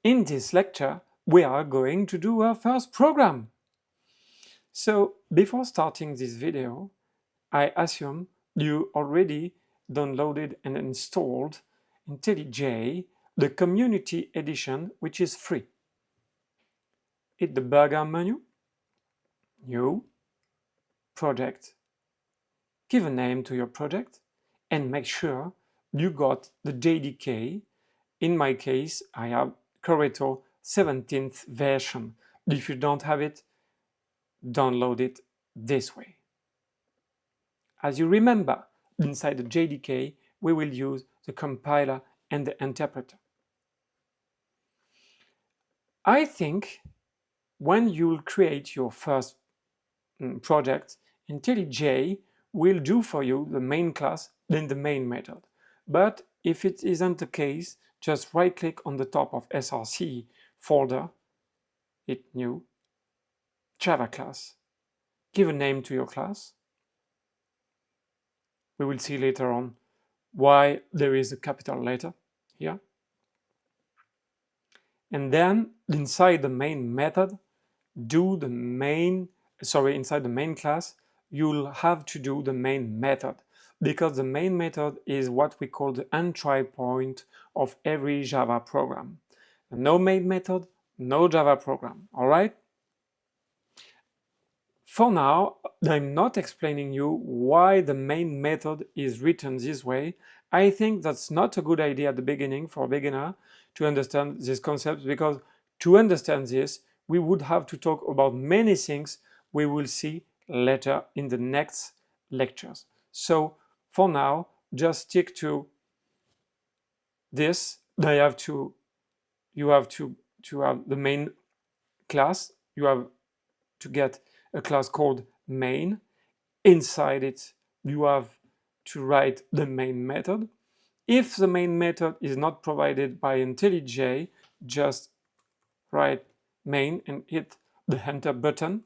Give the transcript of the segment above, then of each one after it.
In this lecture, we are going to do our first program. So before starting this video, I assume you already downloaded and installed IntelliJ, the community edition, which is free. Hit the burger menu, New, Project, give a name to your project, and make sure you got the JDK. In my case, I have Corretto 17th version. If you don't have it, download it this way. As you remember, inside the JDK, we will use the compiler and the interpreter. I think when you'll create your first project, IntelliJ will do for you the main class, then the main method. But if it isn't the case, just right-click on the top of SRC folder, hit New, Java class, give a name to your class. We will see later on why there is a capital letter here. And then inside the main method, inside the main class, you'll have to do the main method, because the main method is what we call the entry point of every Java program. No main method, no Java program, all right? For now, I'm not explaining you why the main method is written this way. I think that's not a good idea at the beginning for a beginner to understand this concept, because to understand this, we would have to talk about many things we will see later in the next lectures. So for now, just stick to this. You have to have the main class. You have to get a class called main. Inside it, you have to write the main method. If the main method is not provided by IntelliJ, just write main and hit the enter button,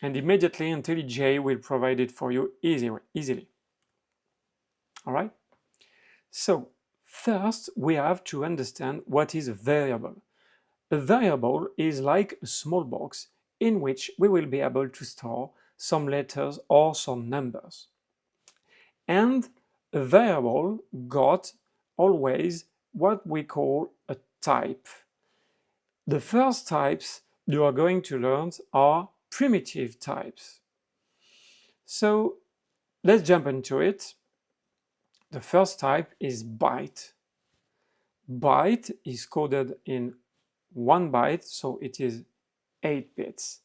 and immediately IntelliJ will provide it for you easily. All right? So first, we have to understand what is a variable. A variable is like a small box in which we will be able to store some letters or some numbers. And a variable got always what we call a type. The first types you are going to learn are primitive types. So let's jump into it. The first type is byte. Byte is coded in 1 byte, so it is 8 bits.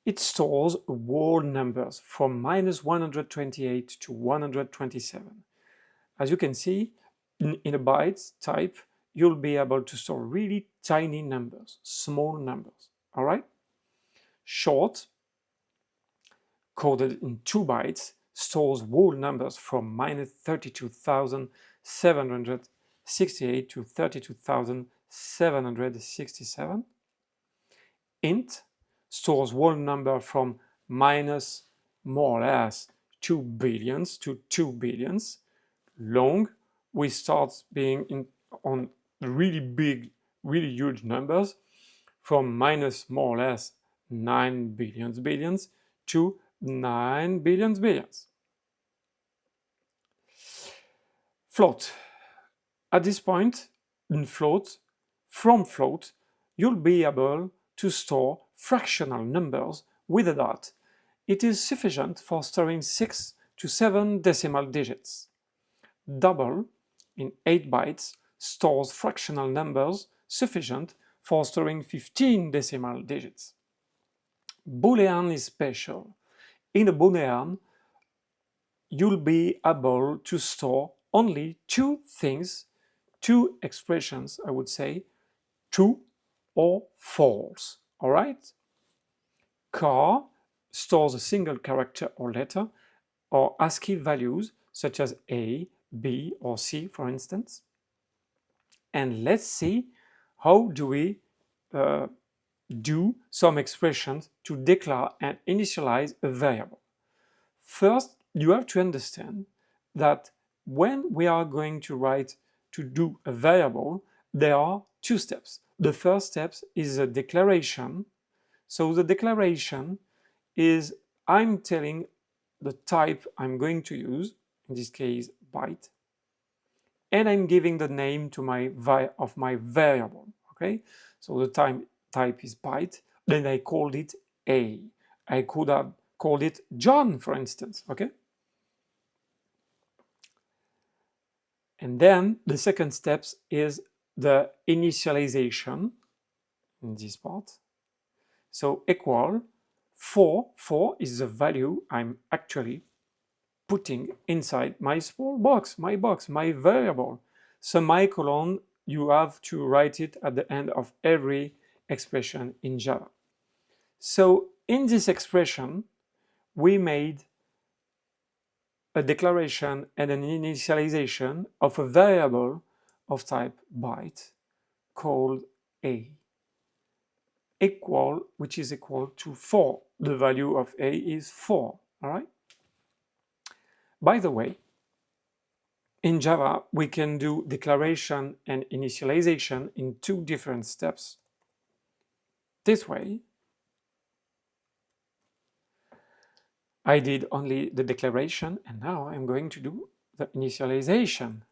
It stores whole numbers from -128 to 127. As you can see, in a byte type, you'll be able to store really tiny numbers, small numbers, all right? Short, coded in 2 bytes, stores whole numbers from -32,768 to 32,767. Int stores whole number from minus more or less 2 billions to 2 billions. Long, we start being on really big, really huge numbers from minus more or less 9 billions to 9 billions. Float. At this point, in float, from float, you'll be able to store fractional numbers with a dot. It is sufficient for storing 6 to 7 decimal digits. Double, in 8 bytes, stores fractional numbers sufficient for storing 15 decimal digits. Boolean is special. In a Boolean, you'll be able to store only 2 things, 2 expressions, I would say, true or false, all right? Char stores a single character or letter, or ASCII values such as A, B, or C, for instance. And let's see how do we do some expressions to declare and initialize a variable. First, you have to understand that when we are going to do a variable, there are 2 steps. the first step is a declaration. So the declaration is I'm telling the type I'm going to use, in this case byte, and I'm giving the name to my variable. Okay, so the type is byte. Then I called it A. I could have called it John, for instance. Okay, and then the second step is the initialization in this part. So equal 4 is the value I'm actually putting inside my small box, my variable. Semicolon, you have to write it at the end of every expression in Java. So in this expression, we made a declaration and an initialization of a variable of type byte called A, equal, which is equal to 4. The value of A is 4, all right? By the way, in Java, we can do declaration and initialization in 2 different steps. This way, I did only the declaration, and now I'm going to do the initialization.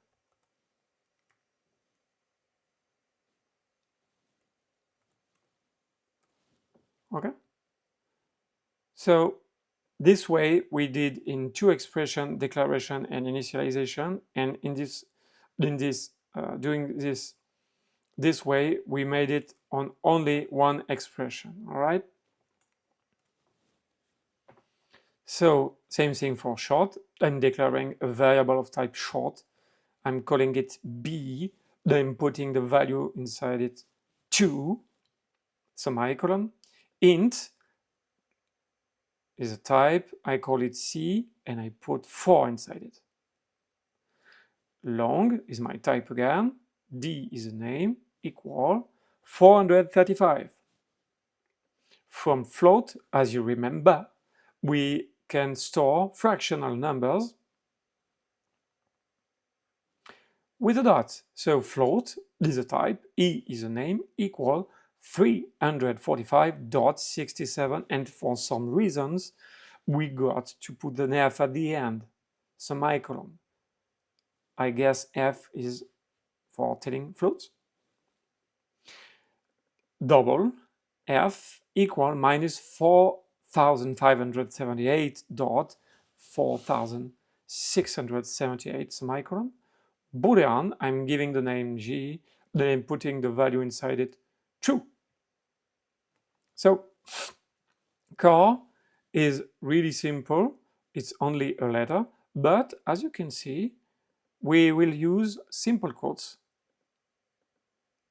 Okay? So this way we did in 2 expressions, declaration and initialization, and doing this way we made it on only 1 expression. All right. So same thing for short. I'm declaring a variable of type short. I'm calling it B. Then putting the value inside it 2, semicolon. Int is a type. I call it C, and I put 4 inside it. Long is my type again. D is a name, equal 435. From float, as you remember, we can store fractional numbers with a dot. So float is a type, E is a name, equal 345.67, and for some reasons we got to put the F at the end, semicolon. I guess F is for telling floats. Double F equal minus 4,578.4678 semicolon. Boolean, I'm giving the name G, then I'm putting the value inside it, true. So car is really simple. It's only a letter, but as you can see, we will use simple quotes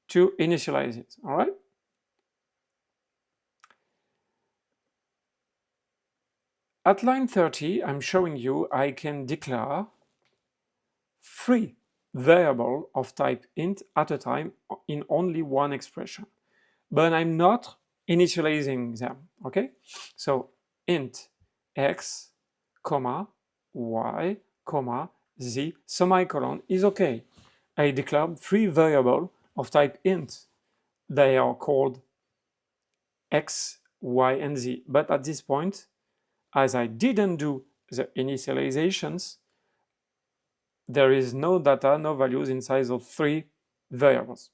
to initialize it, all right? At line 30, I'm showing you I can declare 3 variables of type int at a time in only 1 expression. But I'm not initializing them, okay? So int x, comma, y, comma, z, semicolon is okay. I declared 3 variables of type int. They are called x, y, and z. But at this point, as I didn't do the initializations, there is no data, no values inside of 3 variables.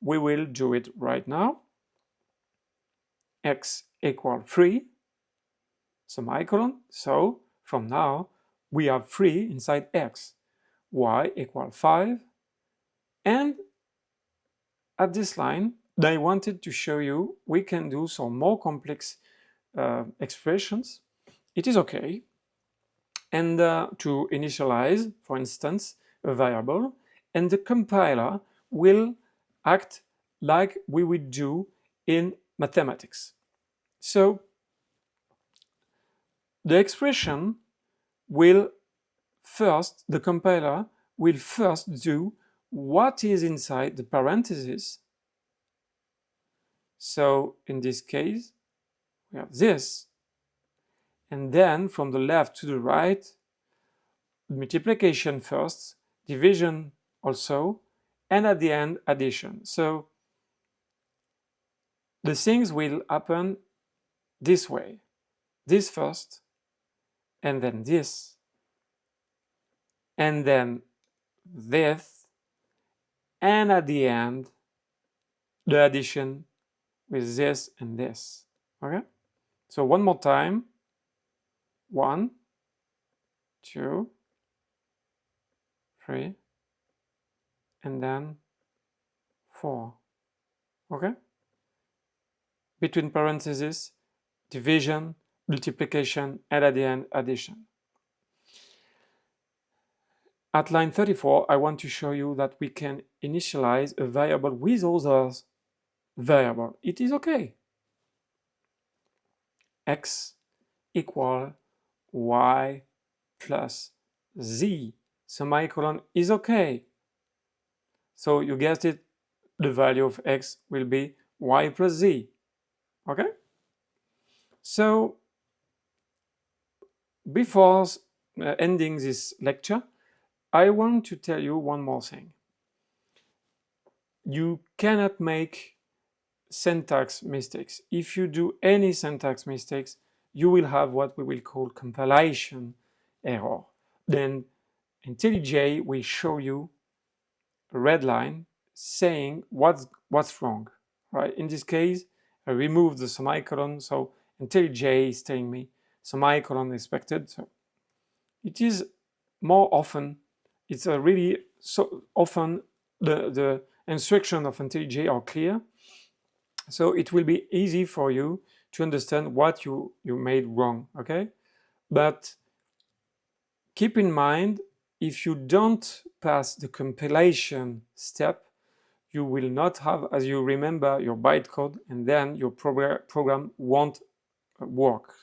We will do it right now. X equal 3, semicolon. So from now, we have 3 inside x. Y equal 5. And at this line, I wanted to show you we can do some more complex expressions. It is okay. And to initialize, for instance, a variable, and the compiler will act like we would do in mathematics. So the expression will first, the compiler will first do what is inside the parentheses. So in this case, we have this, and then from the left to the right, multiplication first, division also, and at the end, addition. So the things will happen this way. This first, and then this, and then this, and at the end, the addition with this and this. Okay? So one more time. 1, 2, 3, and then 4. Okay? Between parentheses, division, multiplication, and at the end, addition. At line 34, I want to show you that we can initialize a variable with other variable. It is okay. X equal y plus z. Semicolon is okay. So you guessed it, the value of x will be y plus z. Okay? So before ending this lecture, I want to tell you one more thing. You cannot make syntax mistakes. If you do any syntax mistakes, you will have what we will call compilation error. Then IntelliJ will show you a red line saying what's wrong. Right? In this case, I removed the semicolon, so IntelliJ is telling me semicolon expected. So it is more often, it's a really so often the instruction of IntelliJ are clear. So it will be easy for you to understand what you made wrong, okay? But keep in mind, if you don't pass the compilation step, you will not have, as you remember, your bytecode, and then your program won't work,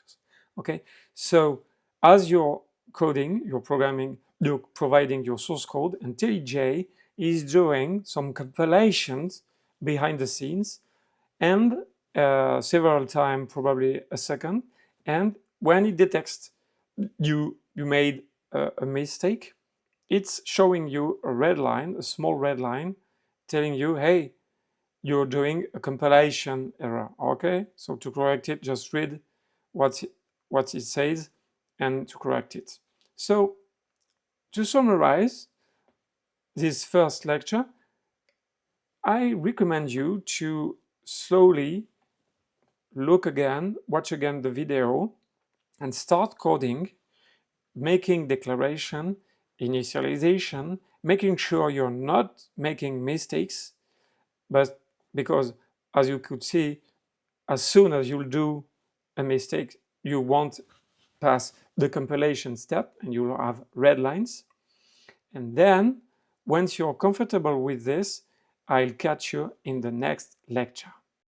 okay? So as you're coding, you're programming, you're providing your source code, IntelliJ is doing some compilations behind the scenes, and several times, probably a second, and when it detects you made a mistake, it's showing you a red line, a small red line, telling you, hey, you're doing a compilation error. Okay, so to correct it, just read what it says and to correct it. So to summarize this first lecture, I recommend you to slowly watch again the video and start coding, making declaration, initialization, making sure you're not making mistakes, but because as you could see, as soon as you'll do a mistake, you won't pass the compilation step and you'll have red lines. And then once you're comfortable with this, I'll catch you in the next lecture.